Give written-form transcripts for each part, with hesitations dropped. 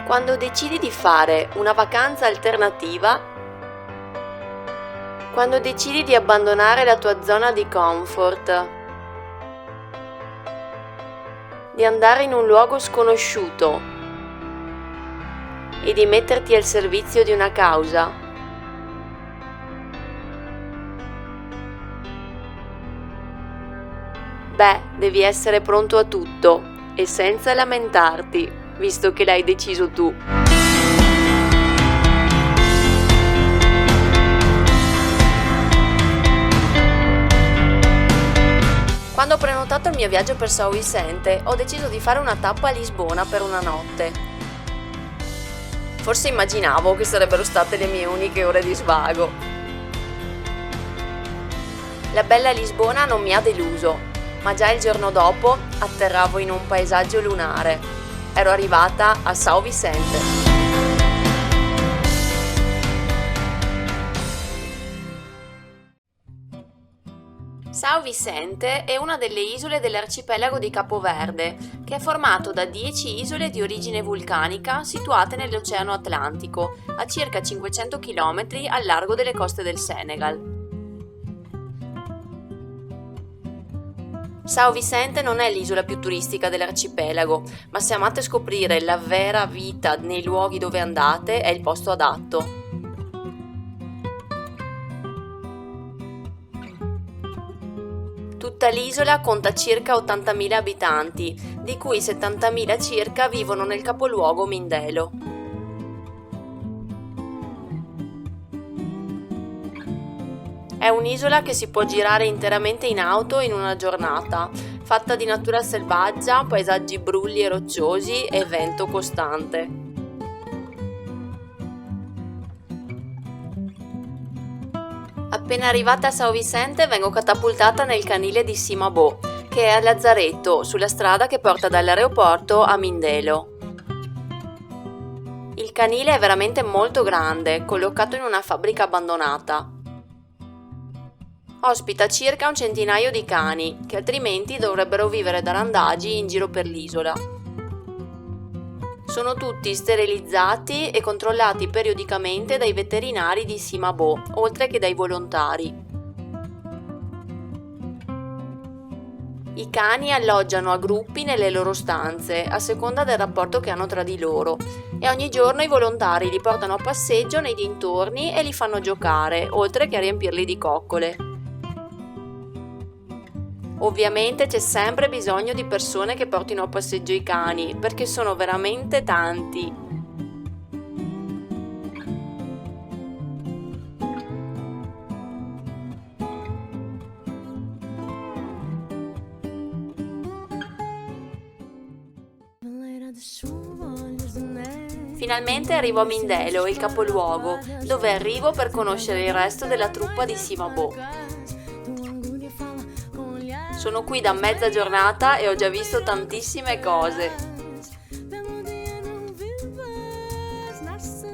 Quando decidi di fare una vacanza alternativa, quando decidi di abbandonare la tua zona di comfort, di andare in un luogo sconosciuto e di metterti al servizio di una causa, devi essere pronto a tutto e senza lamentarti, visto che l'hai deciso tu. Quando ho prenotato il mio viaggio per São Vicente, ho deciso di fare una tappa a Lisbona per una notte. Forse immaginavo che sarebbero state le mie uniche ore di svago. La bella Lisbona non mi ha deluso, ma già il giorno dopo atterravo in un paesaggio lunare. Ero arrivata a São Vicente. São Vicente è una delle isole dell'arcipelago di Capo Verde, che è formato da 10 isole di origine vulcanica situate nell'Oceano Atlantico, a circa 500 km al largo delle coste del Senegal. São Vicente non è l'isola più turistica dell'arcipelago, ma se amate scoprire la vera vita nei luoghi dove andate, è il posto adatto. Tutta l'isola conta circa 80.000 abitanti, di cui 70.000 circa vivono nel capoluogo Mindelo. È un'isola che si può girare interamente in auto in una giornata, fatta di natura selvaggia, paesaggi brulli e rocciosi e vento costante. Appena arrivata a São Vicente vengo catapultata nel canile di Cimabó, che è a Lazzaretto, sulla strada che porta dall'aeroporto a Mindelo. Il canile è veramente molto grande, collocato in una fabbrica abbandonata. Ospita circa un centinaio di cani, che altrimenti dovrebbero vivere da randagi in giro per l'isola. Sono tutti sterilizzati e controllati periodicamente dai veterinari di Cimabó, oltre che dai volontari. I cani alloggiano a gruppi nelle loro stanze, a seconda del rapporto che hanno tra di loro, e ogni giorno i volontari li portano a passeggio nei dintorni e li fanno giocare, oltre che a riempirli di coccole. Ovviamente c'è sempre bisogno di persone che portino a passeggio i cani, perché sono veramente tanti. Finalmente arrivo a Mindelo, il capoluogo, dove arrivo per conoscere il resto della truppa di Cimabó. Sono qui da mezza giornata e ho già visto tantissime cose.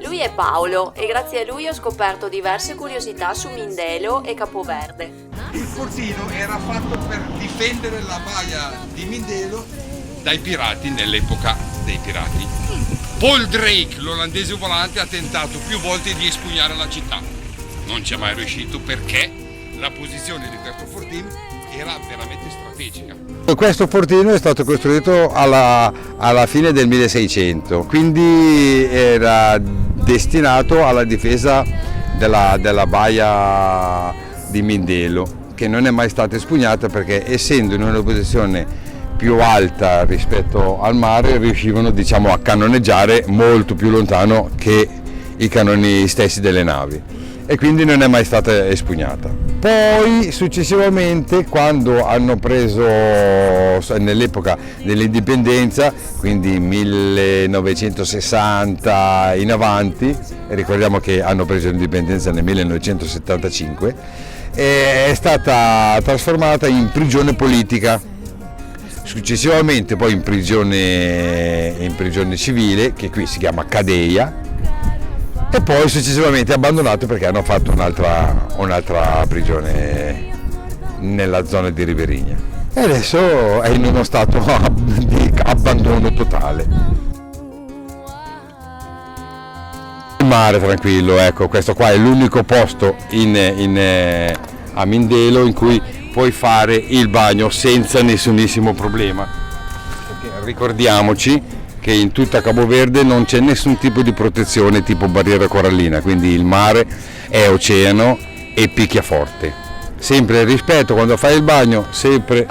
Lui è Paolo e grazie a lui ho scoperto diverse curiosità su Mindelo e Capo Verde. Il fortino era fatto per difendere la baia di Mindelo dai pirati nell'epoca dei pirati. Paul Drake, l'olandese volante, ha tentato più volte di espugnare la città. Non ci è mai riuscito perché la posizione di questo fortino era veramente strategica. Questo fortino è stato costruito alla fine del 1600, quindi era destinato alla difesa della baia di Mindelo, che non è mai stata espugnata perché, essendo in una posizione più alta rispetto al mare, riuscivano, diciamo, a cannoneggiare molto più lontano che i cannoni stessi delle navi, e quindi non è mai stata espugnata. Poi successivamente, quando hanno preso, nell'epoca dell'indipendenza, quindi 1960 in avanti, ricordiamo che hanno preso l'indipendenza nel 1975, è stata trasformata in prigione politica, successivamente poi in prigione civile, che qui si chiama Cadeia, e poi successivamente abbandonato perché hanno fatto un'altra prigione nella zona di Ribeirinha, e adesso è in uno stato di abbandono totale. Il mare tranquillo, ecco, questo qua è l'unico posto a Mindelo in cui puoi fare il bagno senza nessunissimo problema. Perché ricordiamoci che in tutta Capoverde non c'è nessun tipo di protezione tipo barriera corallina, quindi il mare è oceano e picchia forte. Sempre il rispetto quando fai il bagno, sempre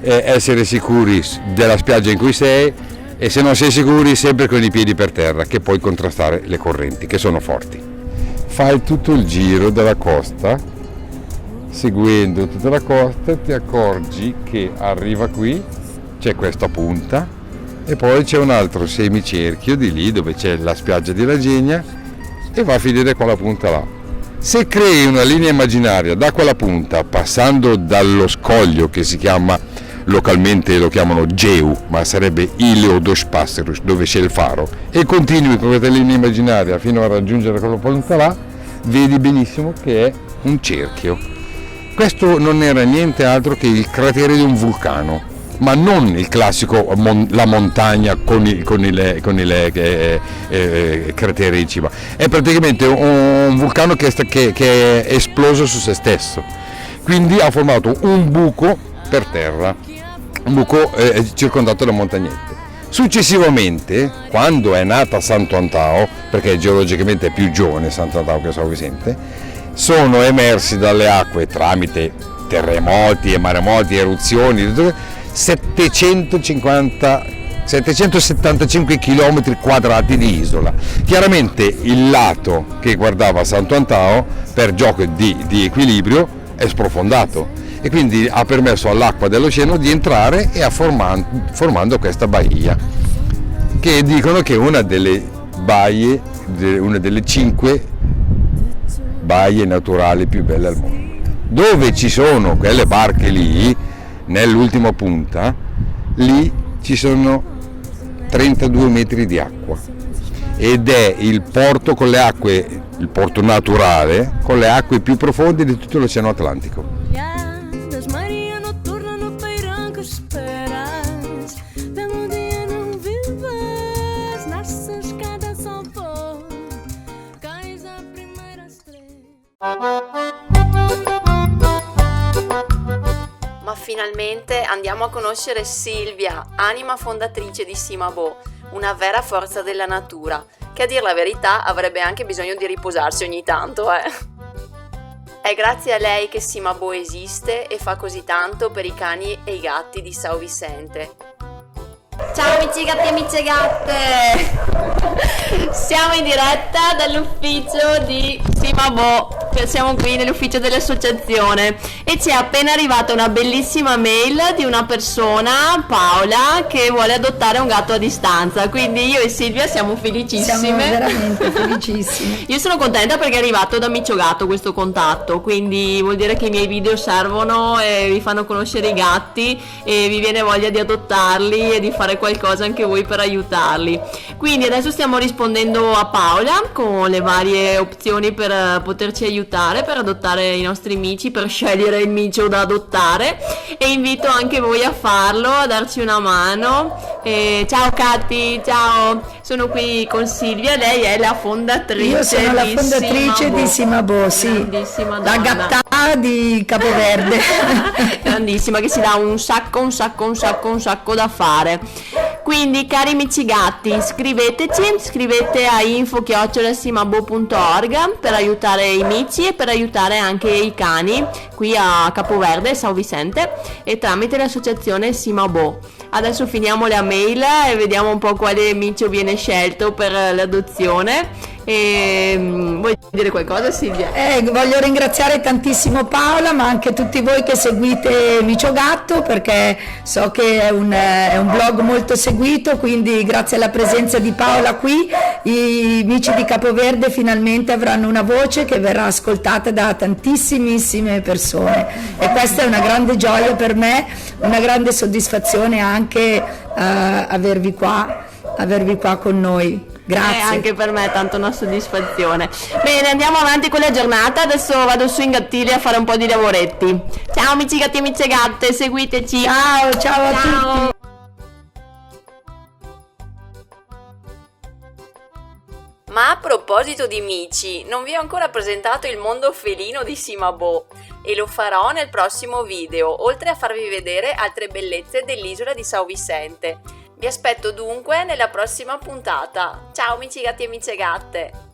essere sicuri della spiaggia in cui sei, e se non sei sicuri sempre con i piedi per terra, che puoi contrastare le correnti che sono forti. Fai tutto il giro della costa, seguendo tutta la costa ti accorgi che arriva qui, c'è questa punta e poi c'è un altro semicerchio di lì dove c'è la spiaggia di Lagegna e va a finire con la punta là. Se crei una linea immaginaria da quella punta, passando dallo scoglio che si chiama, localmente lo chiamano Geu, ma sarebbe Ileo dos Passeros, dove c'è il faro, e continui con questa linea immaginaria fino a raggiungere quella punta là, vedi benissimo che è un cerchio. Questo non era niente altro che il cratere di un vulcano, ma non il classico la montagna con i crateri in cima. È praticamente un vulcano che è esploso su se stesso, quindi ha formato un buco per terra, un buco circondato da montagnette. Successivamente, quando è nata Santo Antao, perché geologicamente è più giovane Santo Antao che São Vicente, sono emersi dalle acque tramite terremoti e maremoti, eruzioni, 775 km quadrati di isola. Chiaramente il lato che guardava Santo Antao, per gioco di equilibrio, è sprofondato e quindi ha permesso all'acqua dell'oceano di entrare e formando questa baia, che dicono che è una delle 5 baie naturali più belle al mondo. Dove ci sono quelle barche lì, nell'ultima punta, lì ci sono 32 metri di acqua ed è il porto con le acque, il porto naturale con le acque più profonde di tutto l'Oceano Atlantico. Ma finalmente andiamo a conoscere Silvia, anima fondatrice di Cimabue, una vera forza della natura, che a dir la verità avrebbe anche bisogno di riposarsi ogni tanto, È grazie a lei che Cimabue esiste e fa così tanto per i cani e i gatti di São Vicente. Ciao amici gatti e amiche gatte! Siamo in diretta dall'ufficio di Cimabue, siamo qui nell'ufficio dell'associazione e ci è appena arrivata una bellissima mail di una persona, Paola, che vuole adottare un gatto a distanza, quindi io e Silvia siamo felicissime. Siamo veramente felicissime. Io sono contenta perché è arrivato da Micio Gatto questo contatto, quindi vuol dire che i miei video servono e vi fanno conoscere i gatti e vi viene voglia di adottarli e di fare qualcosa anche voi per aiutarli. Quindi adesso stiamo rispondendo a Paola con le varie opzioni per poterci aiutare, per adottare i nostri mici, per scegliere il micio da adottare, e invito anche voi a farlo, a darci una mano. Ciao Catti, ciao, sono qui con Silvia, lei è la fondatrice. Io sono la fondatrice di Cimabue, sì, grandissima la donna. gattà di Capoverde. Grandissima, che si dà un sacco da fare. Quindi cari amici gatti, scrivete a info@cimabue.org per aiutare i mici e per aiutare anche i cani qui a Capoverde, São Vicente, e tramite l'associazione Cimabue. Adesso finiamo la mail e vediamo un po' quale micio viene scelto per l'adozione. Vuoi dire qualcosa, Silvia? Voglio ringraziare tantissimo Paola, ma anche tutti voi che seguite Micio Gatto, perché so che è un blog molto seguito, quindi grazie alla presenza di Paola qui i mici di Capoverde finalmente avranno una voce che verrà ascoltata da tantissimissime persone, e questa è una grande gioia per me, una grande soddisfazione anche avervi qua con noi. Grazie. Anche per me è tanto una soddisfazione. Bene, andiamo avanti con la giornata. Adesso vado su in gattile a fare un po' di lavoretti. Ciao amici gatti e amiche gatte, seguiteci. Ciao a tutti. Ma a proposito di mici, non vi ho ancora presentato il mondo felino di Cimabue e lo farò nel prossimo video, oltre a farvi vedere altre bellezze dell'isola di São Vicente. Vi aspetto dunque nella prossima puntata. Ciao amici gatti e amiche gatte!